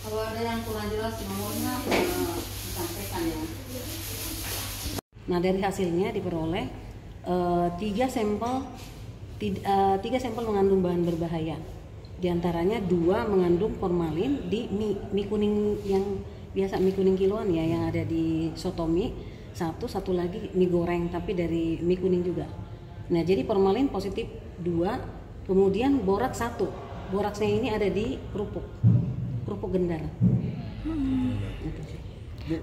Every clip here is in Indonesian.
Kalau ada yang kurang jelas nomornya disampaikan ya. Nah, dari hasilnya diperoleh tiga sampel mengandung bahan berbahaya. Di antaranya 2 mengandung formalin di mie kuning yang biasa, mie kuning kiloan ya, yang ada di sotomi. Satu lagi mie goreng tapi dari mie kuning juga. Nah, jadi formalin positif 2, kemudian boraks 1. Boraksnya ini ada di kerupuk gendar. Bu,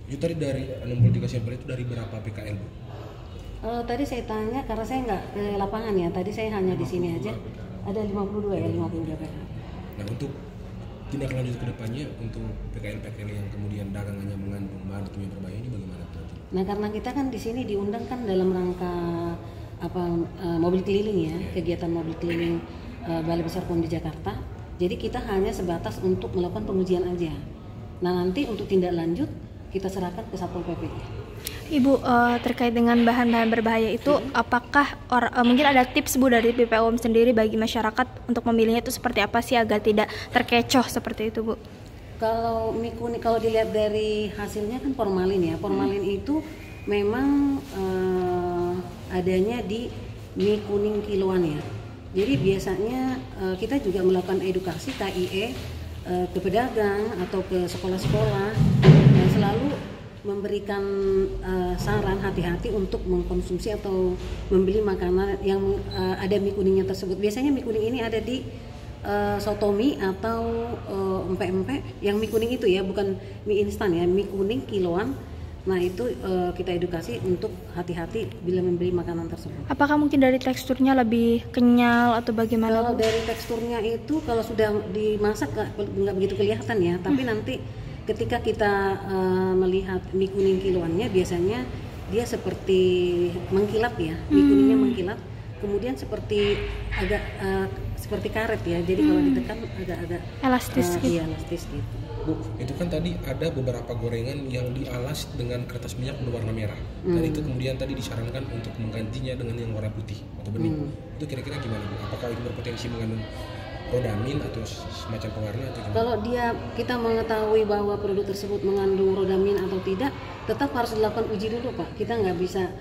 itu tadi dari 63 sampel itu dari berapa PKL, Bu? Tadi saya tanya karena saya nggak ke lapangan ya. Tadi saya hanya di sini aja. Ada 52 ya, 52 PKL. Nah, untuk tindak lanjut ke depannya untuk PKL-PKL yang kemudian dagangannya mengandung bahan kimia berbahaya ini bagaimana nanti? Nah, karena kita kan di sini diundang kan dalam rangka mobil keliling ya, kegiatan mobil keliling Balai Besar POM di Jakarta. Jadi kita hanya sebatas untuk melakukan pengujian aja. Nah, nanti untuk tindak lanjut kita serahkan ke Satpol PP. Ibu, terkait dengan bahan-bahan berbahaya itu, apakah mungkin ada tips Bu dari BPOM sendiri bagi masyarakat untuk memilihnya itu seperti apa sih agar tidak terkecoh seperti itu, Bu? Kalau mie kuning, kalau dilihat dari hasilnya kan formalin ya. Formalin itu memang adanya di mie kuning kiloan ya. Jadi biasanya kita juga melakukan edukasi KIE ke pedagang atau ke sekolah-sekolah dan selalu memberikan saran hati-hati untuk mengkonsumsi atau membeli makanan yang ada mie kuningnya tersebut. Biasanya mie kuning ini ada di sotomi atau empek-empek yang mie kuning itu ya, bukan mie instan ya, mie kuning kiloan. Nah, itu kita edukasi untuk hati-hati bila membeli makanan tersebut. Apakah mungkin dari teksturnya lebih kenyal atau bagaimana? Kalau dari teksturnya itu kalau sudah dimasak nggak begitu kelihatan ya, tapi nanti ketika kita melihat mie kuning kiloannya biasanya dia seperti mengkilap ya, mie kuningnya mengkilap, kemudian seperti agak seperti karet ya, jadi kalau ditekan agak-agak elastis gitu. Iya, elastis gitu. Bu, itu kan tadi ada beberapa gorengan yang dialas dengan kertas minyak berwarna merah, dan itu kemudian tadi disarankan untuk menggantinya dengan yang warna putih atau bening. Itu kira-kira gimana, Bu? Apakah itu berpotensi mengandung rodamin atau semacam pewarna atau gimana? Kalau kita mengetahui bahwa produk tersebut mengandung rodamin atau tidak, tetap harus dilakukan uji dulu, Pak. Kita nggak bisa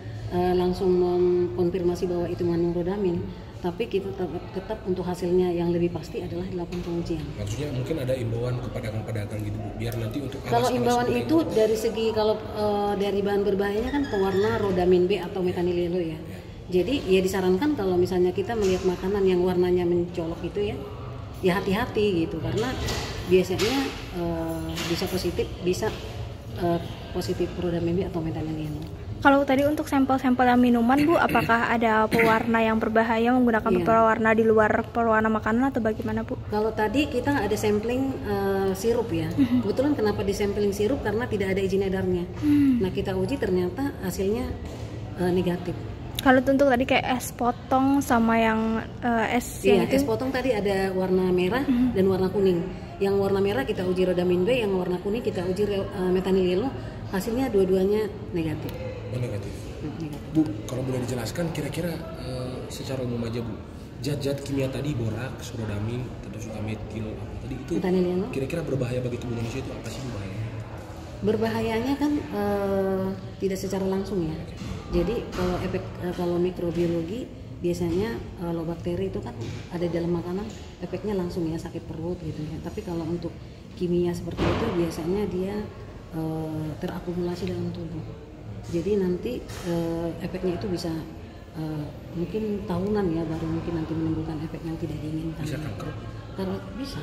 langsung mengkonfirmasi bahwa itu mengandung rodamin, tapi kita tetap untuk hasilnya yang lebih pasti adalah dilakukan pengujian. Maksudnya mungkin ada imbauan ke pedagang-pedagang gitu, Bu, biar nanti untuk kalau imbauan itu dari segi kalau dari bahan berbahayanya kan pewarna rodamin B atau metanililo ya. Jadi ya disarankan kalau misalnya kita melihat makanan yang warnanya mencolok itu ya hati-hati gitu, karena biasanya bisa positif rodamin B atau metanililo. Kalau tadi untuk sampel-sampel yang minuman, Bu, apakah ada pewarna yang berbahaya menggunakan pewarna di luar pewarna makanan atau bagaimana, Bu? Kalau tadi kita ada sampling sirup ya. Kebetulan kenapa di sampling sirup karena tidak ada izin edarnya. Nah, kita uji ternyata hasilnya negatif. Kalau untuk tadi kayak es potong sama yang es yang itu? Es potong tadi ada warna merah dan warna kuning. Yang warna merah kita uji rodamin B, yang warna kuning kita uji metanililo. Hasilnya dua-duanya negatif. Negatif. Bu, kalau boleh dijelaskan kira-kira secara umum aja, Bu, zat-zat kimia tadi boraks, rodamin, terus juga metil tadi itu metanililo kira-kira berbahaya bagi tubuh manusia itu apa sih bahayanya? Berbahayanya kan tidak secara langsung ya. Jadi kalau mikrobiologi biasanya kalau bakteri itu kan ada di dalam makanan, efeknya langsung ya, sakit perut gitu ya. Tapi kalau untuk kimia seperti itu biasanya dia terakumulasi dalam tubuh. Jadi nanti efeknya itu bisa mungkin tahunan ya, baru mungkin nanti menimbulkan efek yang tidak diinginkan. Bisa kanker? Karena bisa.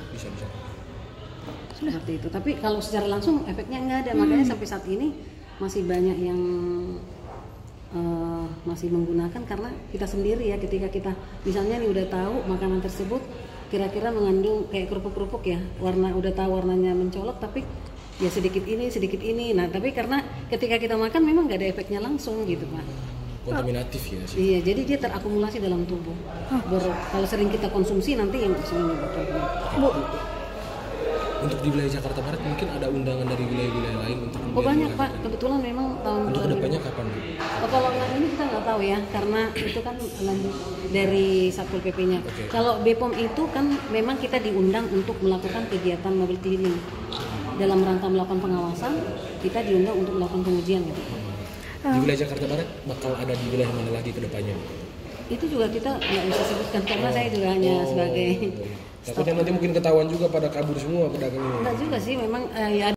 Sudah. Seperti itu. Tapi kalau secara langsung efeknya enggak ada. Makanya sampai saat ini masih banyak yang masih menggunakan karena kita sendiri ya, ketika kita misalnya nih udah tahu makanan tersebut kira-kira mengandung kayak kerupuk-kerupuk ya, udah tahu warnanya mencolok tapi ya sedikit ini. Nah, tapi karena ketika kita makan memang nggak ada efeknya langsung gitu, Pak. Kontaminatif ya sih. Iya, jadi dia terakumulasi dalam tubuh. Kalau sering kita konsumsi nanti yang sering Bu. Untuk di wilayah Jakarta Barat mungkin ada undangan dari wilayah-wilayah lain untuk Oh banyak Pak, kebetulan memang tahun Untuk kedepannya kapan Bu? kalau yang ini kita nggak tahu ya, karena itu kan lanjut dari Satpol PP-nya. Oke. Kalau BPOM itu kan memang kita diundang untuk melakukan kegiatan mobile cleaning. Dalam rangka melakukan pengawasan, kita diundang untuk melakukan pengujian gitu. Di wilayah Jakarta Barat bakal ada di wilayah mana lagi kedepannya? Itu juga kita nggak bisa sebutkan karena saya juga hanya sebagai Takutnya nanti mungkin ketahuan juga pada kabur semua pedagang ini. enggak juga sih memang ya